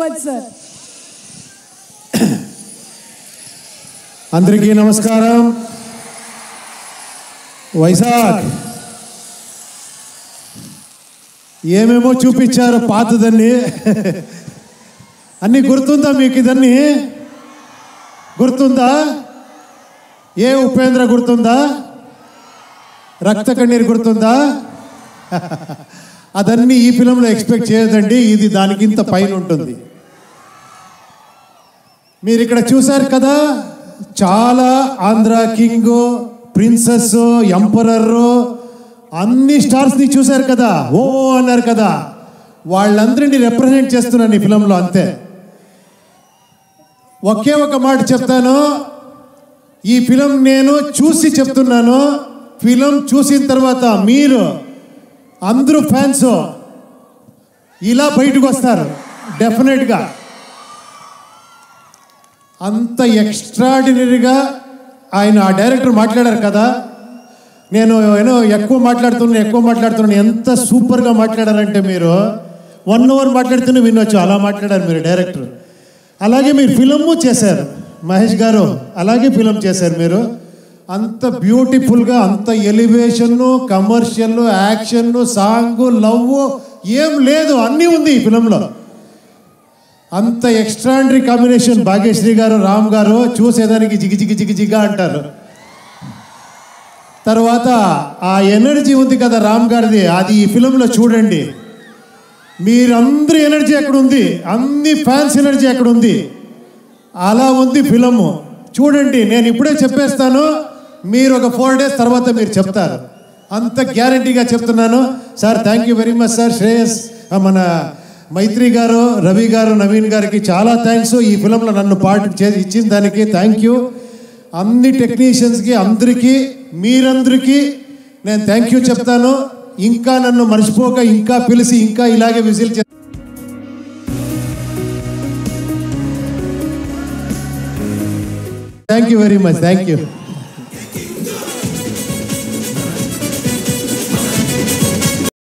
Much sir. అందరికీ నమస్కారం. వైజాగ్ ఏమేమో చూపించారు పాతదన్నీ. అన్నీ గుర్తుందా మీకు? ఇదన్నీ గుర్తుందా? ఏ ఉపేంద్ర గుర్తుందా? రక్త కన్నీరు గుర్తుందా? అదన్నీ ఈ ఫిలంలో ఎక్స్పెక్ట్ చేయదండి. ఇది దానికింత పైన ఉంటుంది. మీరు ఇక్కడ చూశారు కదా, చాలా ఆంధ్ర కింగ్, ప్రిన్సెస్, ఎంపరర్ అన్ని స్టార్స్ని చూశారు కదా, ఓ అన్నారు కదా. వాళ్ళందరినీ రిప్రజెంట్ చేస్తున్నాను ఈ ఫిలంలో, అంతే. ఒకే ఒక మాట చెప్తాను, ఈ ఫిలం నేను చూసి చెప్తున్నాను. ఫిలం చూసిన తర్వాత మీరు అందరూ ఫ్యాన్స్ ఇలా బయటకు వస్తారు డెఫినెట్గా. అంత ఎక్స్ట్రాడినరీగా ఆయన ఆ డైరెక్టర్ మాట్లాడారు కదా. నేను ఎక్కువ మాట్లాడుతున్నాను. ఎంత సూపర్గా మాట్లాడారంటే మీరు 1 అవర్ మాట్లాడుతూనే వినొచ్చు, అలా మాట్లాడారు మీరు డైరెక్టర్. అలాగే మీరు ఫిలము చేశారు మహేష్ గారు, అలాగే ఫిలం చేశారు మీరు. అంత బ్యూటిఫుల్గా, అంత elevation, commercial, action, song, love ఏం లేదు, అన్నీ ఉంది ఈ ఫిలంలో. అంత ఎక్స్ట్రాడినరీ కాంబినేషన్. భాగ్యశ్రీ గారు, రామ్ గారు చూసేదానికి జిగిజిగా అంటారు. తర్వాత ఆ ఎనర్జీ ఉంది కదా రామ్ గారిది, అది ఈ ఫిలంలో చూడండి. మీరందరి ఎనర్జీ ఎక్కడ ఉంది, అన్ని ఫ్యాన్స్ ఎనర్జీ ఎక్కడ ఉంది, అలా ఉంది ఫిలము. చూడండి, నేను ఇప్పుడే చెప్పేస్తాను, మీరు ఒక 4 days తర్వాత మీరు చెప్తారు. అంత గ్యారంటీగా చెప్తున్నాను. Sir thank you very much sir. Shreyas, మన మైత్రి గారు, రవి గారు, నవీన్ గారికి చాలా థ్యాంక్స్. ఈ ఫిలంలో నన్ను పార్ట్ ఇచ్చిన దానికి థ్యాంక్ యూ. అన్ని టెక్నీషియన్స్కి, అందరికీ, మీరందరికీ నేను థ్యాంక్ యూ చెప్తాను. ఇంకా నన్ను మర్చిపోక, ఇంకా పిలిచి, ఇంకా ఇలాగే విజిల్ చే. Thank you very much. Thank you.